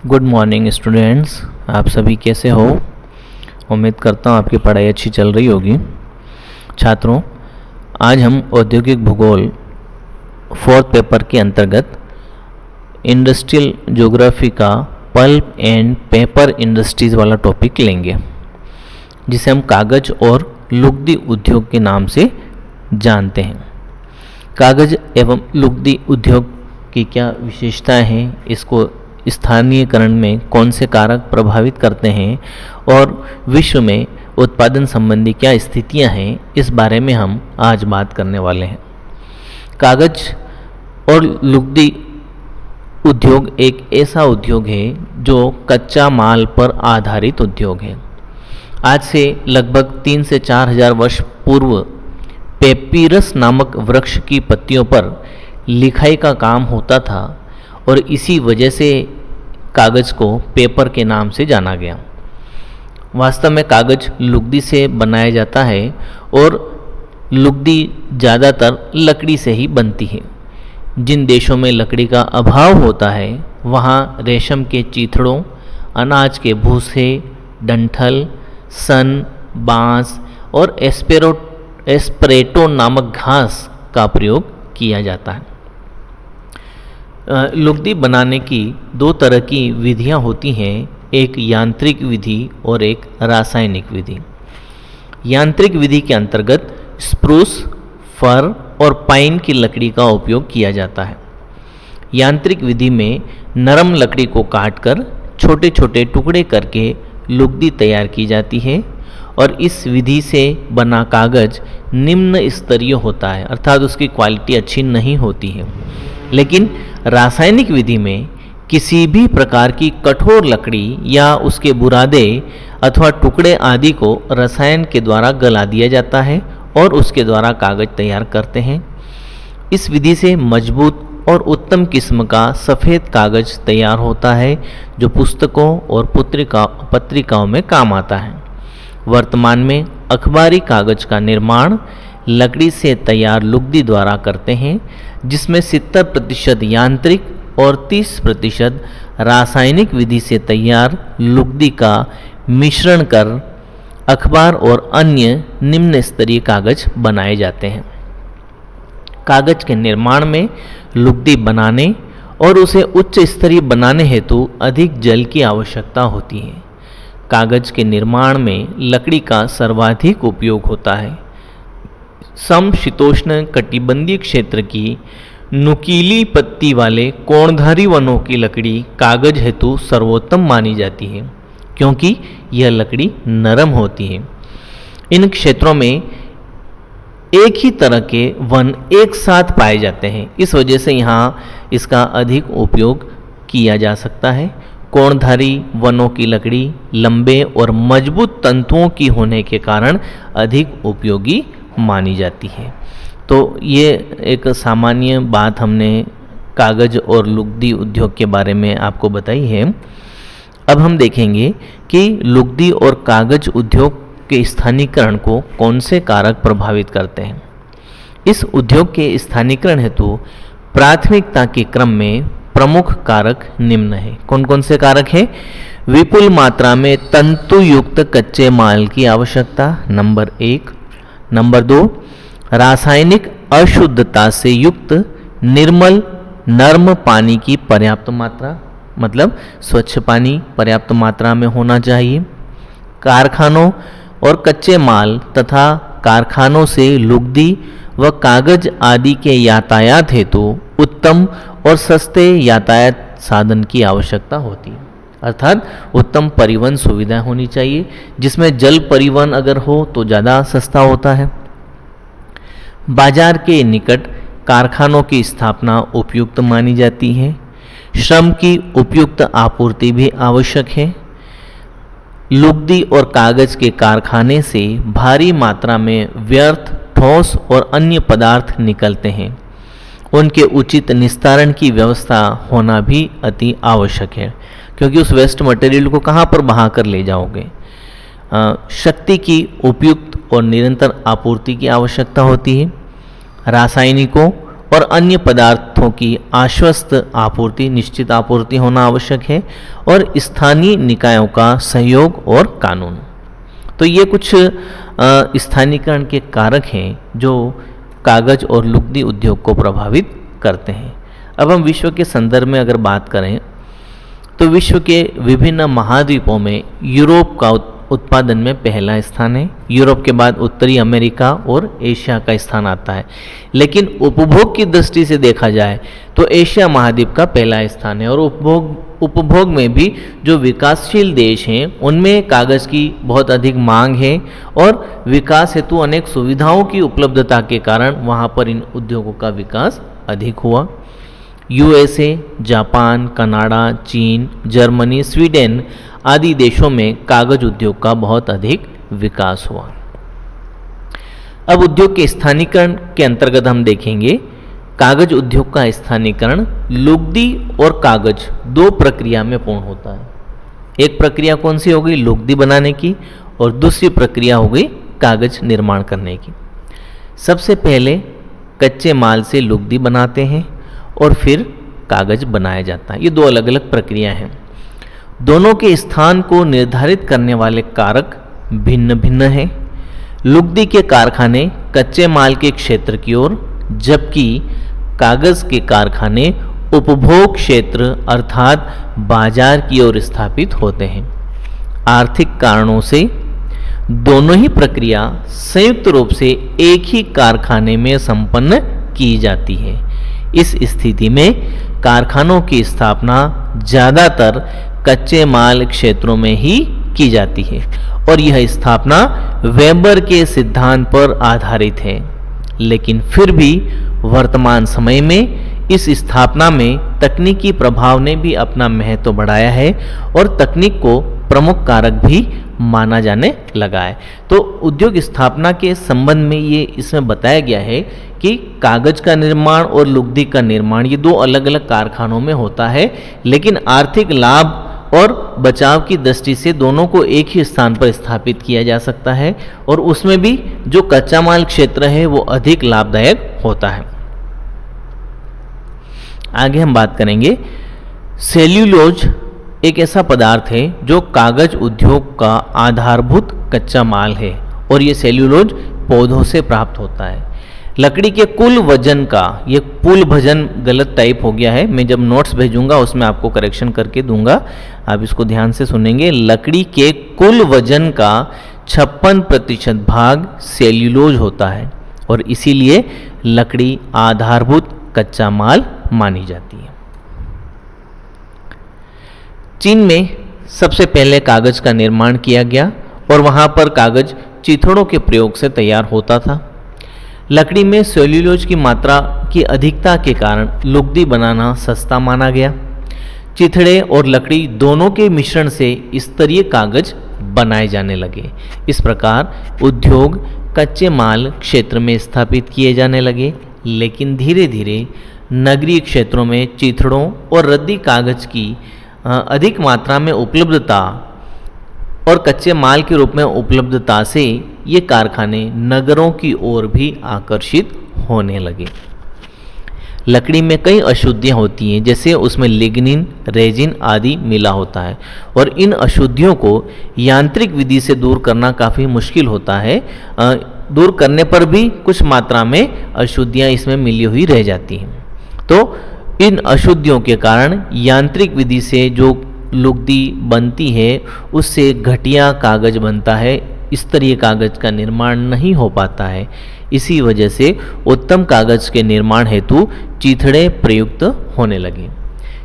Good morning students. आप सभी कैसे हो? उम्मीद करता हूँ आपकी पढ़ाई अच्छी चल रही होगी। छात्रों, आज हम औद्योगिक भूगोल फोर्थ पेपर के अंतर्गत इंडस्ट्रियल ज्योग्राफी का पल्प एंड पेपर इंडस्ट्रीज़ वाला टॉपिक लेंगे, जिसे हम कागज़ और लुगदी उद्योग के नाम से जानते हैं। कागज़ एवं लुगदी उद्योग की क्या विशेषताएं हैं, इसको स्थानीयकरण में कौन से कारक प्रभावित करते हैं और विश्व में उत्पादन संबंधी क्या स्थितियां हैं, इस बारे में हम आज बात करने वाले हैं। कागज़ और लुगदी उद्योग एक ऐसा उद्योग है जो कच्चा माल पर आधारित उद्योग है। आज से लगभग 3 से 4 हजार वर्ष पूर्व पेपिरस नामक वृक्ष की पत्तियों पर लिखाई का काम होता था और इसी वजह से कागज़ को पेपर के नाम से जाना गया। वास्तव में कागज़ लुगदी से बनाया जाता है और लुगदी ज़्यादातर लकड़ी से ही बनती है। जिन देशों में लकड़ी का अभाव होता है वहाँ रेशम के चीथड़ों, अनाज के भूसे, डंठल, सन, बांस और एस्पेरेटो नामक घास का प्रयोग किया जाता है। लुगदी बनाने की 2 तरह की विधियां होती हैं, एक यांत्रिक विधि और एक रासायनिक विधि। यांत्रिक विधि के अंतर्गत स्प्रूस, फर और पाइन की लकड़ी का उपयोग किया जाता है। यांत्रिक विधि में नरम लकड़ी को काटकर छोटे छोटे टुकड़े करके लुगदी तैयार की जाती है और इस विधि से बना कागज़ निम्न स्तरीय होता है, अर्थात उसकी क्वालिटी अच्छी नहीं होती है। लेकिन रासायनिक विधि में किसी भी प्रकार की कठोर लकड़ी या उसके बुरादे अथवा टुकड़े आदि को रसायन के द्वारा गला दिया जाता है और उसके द्वारा कागज़ तैयार करते हैं। इस विधि से मजबूत और उत्तम किस्म का सफ़ेद कागज़ तैयार होता है जो पुस्तकों और पत्रिकाओं में काम आता है। वर्तमान में अखबारी कागज़ का निर्माण लकड़ी से तैयार लुगदी द्वारा करते हैं, जिसमें 70% यांत्रिक और 30% रासायनिक विधि से तैयार लुगदी का मिश्रण कर अखबार और अन्य निम्न स्तरीय कागज़ बनाए जाते हैं। कागज़ के निर्माण में लुगदी बनाने और उसे उच्च स्तरीय बनाने हेतु अधिक जल की आवश्यकता होती है। कागज़ के निर्माण में लकड़ी का सर्वाधिक उपयोग होता है। समशीतोष्ण कटिबंधीय क्षेत्र की नुकीली पत्ती वाले कोणधारी वनों की लकड़ी कागज़ हेतु सर्वोत्तम मानी जाती है, क्योंकि यह लकड़ी नरम होती है। इन क्षेत्रों में एक ही तरह के वन एक साथ पाए जाते हैं, इस वजह से यहाँ इसका अधिक उपयोग किया जा सकता है। कोणधारी वनों की लकड़ी लंबे और मजबूत तंतुओं की होने के कारण अधिक उपयोगी मानी जाती है। तो ये एक सामान्य बात हमने कागज़ और लुगदी उद्योग के बारे में आपको बताई है। अब हम देखेंगे कि लुगदी और कागज़ उद्योग के स्थानीयकरण को कौन से कारक प्रभावित करते हैं। इस उद्योग के स्थानीयकरण हेतु प्राथमिकता के क्रम में प्रमुख कारक निम्न है। कौन कौन से कारक हैं? विपुल मात्रा में तंतुयुक्त कच्चे माल की आवश्यकता, नंबर 1। नंबर 2, रासायनिक अशुद्धता से युक्त निर्मल नर्म पानी की पर्याप्त मात्रा, मतलब स्वच्छ पानी पर्याप्त मात्रा में होना चाहिए। कारखानों और कच्चे माल तथा कारखानों से लुगदी व कागज़ आदि के यातायात हेतु उत्तम और सस्ते यातायात साधन की आवश्यकता होती है, अर्थात उत्तम परिवहन सुविधा होनी चाहिए, जिसमें जल परिवहन अगर हो तो ज़्यादा सस्ता होता है। बाजार के निकट कारखानों की स्थापना उपयुक्त मानी जाती है। श्रम की उपयुक्त आपूर्ति भी आवश्यक है। लुगदी और कागज़ के कारखाने से भारी मात्रा में व्यर्थ, ठोस और अन्य पदार्थ निकलते हैं। उनके उचित निस्तारण की व्यवस्था होना भी अति आवश्यक है, क्योंकि उस वेस्ट मटेरियल को कहाँ पर बहा कर ले जाओगे। शक्ति की उपयुक्त और निरंतर आपूर्ति की आवश्यकता होती है। रासायनिकों और अन्य पदार्थों की आश्वस्त आपूर्ति, निश्चित आपूर्ति होना आवश्यक है, और स्थानीय निकायों का सहयोग और कानून। तो ये कुछ स्थानीयकरण के कारक हैं जो कागज और लुगदी उद्योग को प्रभावित करते हैं। अब हम विश्व के संदर्भ में अगर बात करें तो विश्व के विभिन्न महाद्वीपों में यूरोप का उत्पादन में पहला स्थान है। यूरोप के बाद उत्तरी अमेरिका और एशिया का स्थान आता है। लेकिन उपभोग की दृष्टि से देखा जाए तो एशिया महाद्वीप का पहला स्थान है। और उपभोग में भी जो विकासशील देश हैं उनमें कागज़ की बहुत अधिक मांग है, और विकास हेतु अनेक सुविधाओं की उपलब्धता के कारण वहाँ पर इन उद्योगों का विकास अधिक हुआ। यूएसए, जापान, कनाडा, चीन, जर्मनी, स्वीडन आदि देशों में कागज उद्योग का बहुत अधिक विकास हुआ। अब उद्योग के स्थानीयकरण के अंतर्गत हम देखेंगे कागज उद्योग का स्थानीयकरण लुगदी और कागज दो प्रक्रिया में पूर्ण होता है। एक प्रक्रिया कौन सी हो गई? लुगदी बनाने की, और दूसरी प्रक्रिया हो गई कागज निर्माण करने की। सबसे पहले कच्चे माल से लुगदी बनाते हैं और फिर कागज बनाया जाता है। ये दो अलग अलग प्रक्रिया हैं। दोनों के स्थान को निर्धारित करने वाले कारक भिन्न भिन्न हैं। लुगदी के कारखाने कच्चे माल के क्षेत्र की ओर, जबकि कागज के कारखाने उपभोग क्षेत्र अर्थात बाजार की ओर स्थापित होते हैं। आर्थिक कारणों से दोनों ही प्रक्रिया संयुक्त रूप से एक ही कारखाने में संपन्न की जाती है। इस स्थिति में कारखानों की स्थापना ज़्यादातर कच्चे माल क्षेत्रों में ही की जाती है, और यह स्थापना वेबर के सिद्धांत पर आधारित है। लेकिन फिर भी वर्तमान समय में इस स्थापना में तकनीकी प्रभाव ने भी अपना महत्व बढ़ाया है, और तकनीक को प्रमुख कारक भी माना जाने लगा है। तो उद्योग स्थापना के संबंध में ये इसमें बताया गया है कि कागज का निर्माण और लुगदी का निर्माण ये दो अलग अलग कारखानों में होता है, लेकिन आर्थिक लाभ और बचाव की दृष्टि से दोनों को एक ही स्थान पर स्थापित किया जा सकता है, और उसमें भी जो कच्चा माल क्षेत्र है वो अधिक लाभदायक होता है। आगे हम बात करेंगे सेल्यूलोज एक ऐसा पदार्थ है जो कागज उद्योग का आधारभूत कच्चा माल है, और ये सेल्यूलोज पौधों से प्राप्त होता है। लकड़ी के कुल वजन का, ये कुल भजन गलत टाइप हो गया है, मैं जब नोट्स भेजूंगा उसमें आपको करेक्शन करके दूंगा, आप इसको ध्यान से सुनेंगे। लकड़ी के कुल वजन का 56% भाग सेल्यूलोज होता है, और इसीलिए लकड़ी आधारभूत कच्चा माल मानी जाती है। चीन में सबसे पहले कागज का निर्माण किया गया, और वहाँ पर कागज चिथड़ों के प्रयोग से तैयार होता था। लकड़ी में सेल्यूलोज की मात्रा की अधिकता के कारण लुगदी बनाना सस्ता माना गया। चिथड़े और लकड़ी दोनों के मिश्रण से स्तरीय कागज बनाए जाने लगे। इस प्रकार उद्योग कच्चे माल क्षेत्र में स्थापित किए जाने लगे, लेकिन धीरे धीरे नगरीय क्षेत्रों में चिथड़ों और रद्दी कागज की अधिक मात्रा में उपलब्धता और कच्चे माल के रूप में उपलब्धता से ये कारखाने नगरों की ओर भी आकर्षित होने लगे। लकड़ी में कई अशुद्धियाँ होती हैं, जैसे उसमें लिग्निन, रेजिन आदि मिला होता है, और इन अशुद्धियों को यांत्रिक विधि से दूर करना काफ़ी मुश्किल होता है। दूर करने पर भी कुछ मात्रा में अशुद्धियाँ इसमें मिली हुई रह जाती हैं। तो इन अशुद्धियों के कारण यांत्रिक विधि से जो लुगदी बनती है उससे घटिया कागज बनता है, स्तरीय कागज का निर्माण नहीं हो पाता है। इसी वजह से उत्तम कागज के निर्माण हेतु चिथड़े प्रयुक्त होने लगे।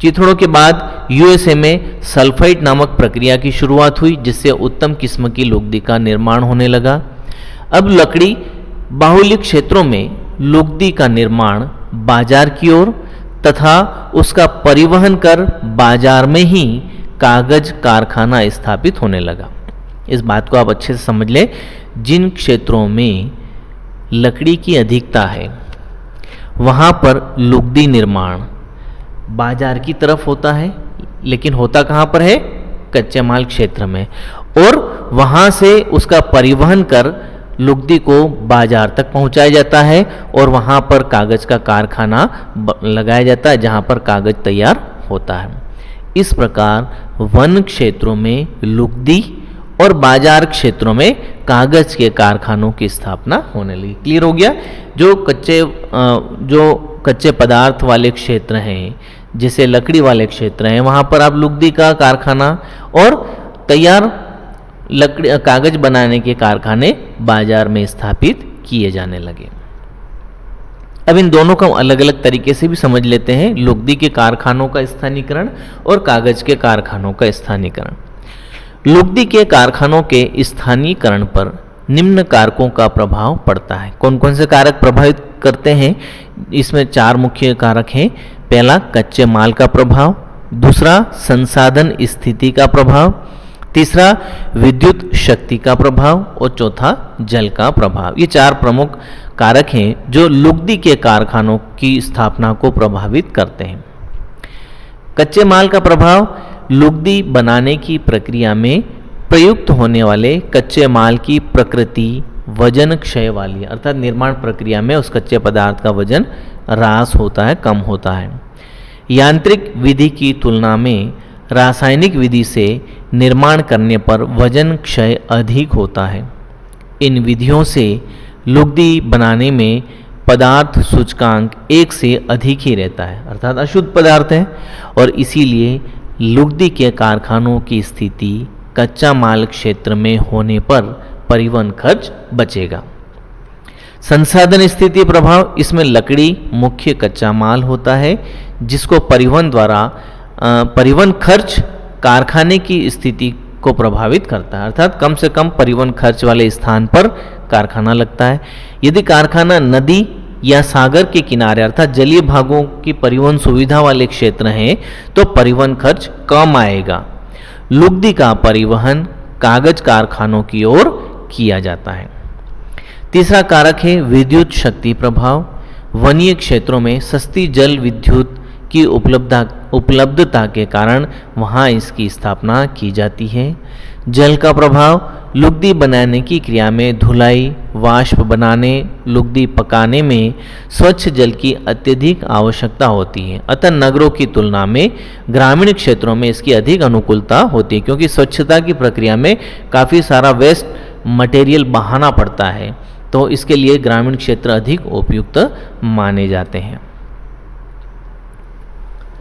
चिथड़ों के बाद यूएसए में सल्फाइड नामक प्रक्रिया की शुरुआत हुई, जिससे उत्तम किस्म की लुगदी का निर्माण होने लगा। अब लकड़ी बाहुल्य क्षेत्रों में लुगदी का निर्माण बाजार की ओर तथा उसका परिवहन कर बाजार में ही कागज कारखाना स्थापित होने लगा। इस बात को आप अच्छे से समझ लें, जिन क्षेत्रों में लकड़ी की अधिकता है वहाँ पर लुगदी निर्माण बाजार की तरफ होता है, लेकिन होता कहाँ पर है? कच्चे माल क्षेत्र में, और वहाँ से उसका परिवहन कर लुगदी को बाजार तक पहुंचाया जाता है और वहां पर कागज का कारखाना लगाया जाता है जहां पर कागज तैयार होता है। इस प्रकार वन क्षेत्रों में लुगदी और बाजार क्षेत्रों में कागज के कारखानों की स्थापना होने लगी। क्लियर हो गया? जो कच्चे पदार्थ वाले क्षेत्र हैं, जैसे लकड़ी वाले क्षेत्र हैं, वहां पर आप लुगदी का कारखाना और तैयार लकड़ी कागज बनाने के कारखाने बाजार में स्थापित किए जाने लगे। अब इन दोनों को अलग अलग तरीके से भी समझ लेते हैं, लुगदी के कारखानों का स्थानीकरण और कागज के कारखानों का स्थानीकरण। लुगदी के कारखानों के स्थानीकरण पर निम्न कारकों का प्रभाव पड़ता है। कौन कौन से कारक प्रभावित करते हैं? इसमें 4 मुख्य कारक हैं। पहला, कच्चे माल का प्रभाव। दूसरा, संसाधन स्थिति का प्रभाव। तीसरा, विद्युत शक्ति का प्रभाव। और चौथा, जल का प्रभाव। ये 4 प्रमुख कारक हैं जो लुगदी के कारखानों की स्थापना को प्रभावित करते हैं। कच्चे माल का प्रभाव लुगदी बनाने की प्रक्रिया में प्रयुक्त होने वाले कच्चे माल की प्रकृति वजन क्षय वाली, अर्थात निर्माण प्रक्रिया में उस कच्चे पदार्थ का वजन ह्रास होता है, कम होता है। यांत्रिक विधि की तुलना में रासायनिक विधि से निर्माण करने पर वजन क्षय अधिक होता है। इन विधियों से लुगदी बनाने में पदार्थ सूचकांक 1 से अधिक ही रहता है, अर्थात अशुद्ध पदार्थ है, और इसीलिए लुगदी के कारखानों की स्थिति कच्चा माल क्षेत्र में होने पर परिवहन खर्च बचेगा। संसाधन स्थिति प्रभाव, इसमें लकड़ी मुख्य कच्चा माल होता है जिसको परिवहन खर्च कारखाने की स्थिति को प्रभावित करता है, अर्थात कम से कम परिवहन खर्च वाले स्थान पर कारखाना लगता है। यदि कारखाना नदी या सागर के किनारे अर्थात जलीय भागों की परिवहन सुविधा वाले क्षेत्र हैं तो परिवहन खर्च कम आएगा। लुगदी का परिवहन कागज कारखानों की ओर किया जाता है। तीसरा कारक है विद्युत शक्ति प्रभाव। वनीय क्षेत्रों में सस्ती जल विद्युत की उपलब्धता के कारण वहां इसकी स्थापना की जाती है। जल का प्रभाव, लुगदी बनाने की क्रिया में धुलाई, वाष्प बनाने, लुगदी पकाने में स्वच्छ जल की अत्यधिक आवश्यकता होती है। अतः नगरों की तुलना में ग्रामीण क्षेत्रों में इसकी अधिक अनुकूलता होती है, क्योंकि स्वच्छता की प्रक्रिया में काफ़ी सारा वेस्ट मटेरियल बहाना पड़ता है, तो इसके लिए ग्रामीण क्षेत्र अधिक उपयुक्त माने जाते हैं।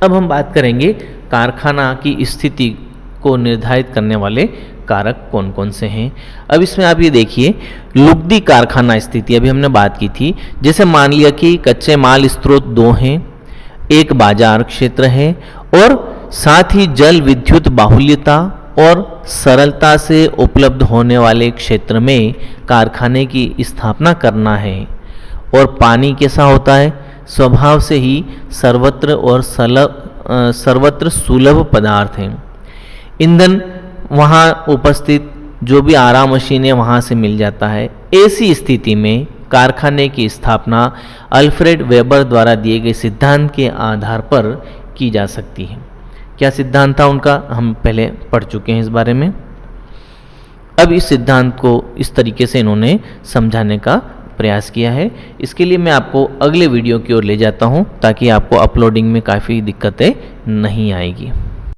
अब हम बात करेंगे कारखाना की स्थिति को निर्धारित करने वाले कारक कौन कौन से हैं। अब इसमें आप ये देखिए, लुगदी कारखाना स्थिति अभी हमने बात की थी। जैसे मान लिया कि कच्चे माल स्रोत 2 हैं, एक बाजार क्षेत्र है और साथ ही जल विद्युत बाहुल्यता और सरलता से उपलब्ध होने वाले क्षेत्र में कारखाने की स्थापना करना है। और पानी कैसा होता है? स्वभाव से ही सर्वत्र सुलभ पदार्थ हैं। ईंधन वहाँ उपस्थित जो भी आराम मशीनें वहाँ से मिल जाता है। ऐसी स्थिति में कारखाने की स्थापना अल्फ्रेड वेबर द्वारा दिए गए सिद्धांत के आधार पर की जा सकती है। क्या सिद्धांत था उनका? हम पहले पढ़ चुके हैं इस बारे में। अब इस सिद्धांत को इस तरीके से इन्होंने समझाने का प्रयास किया है। इसके लिए मैं आपको अगले वीडियो की ओर ले जाता हूँ ताकि आपको अपलोडिंग में काफ़ी दिक्कतें नहीं आएगी।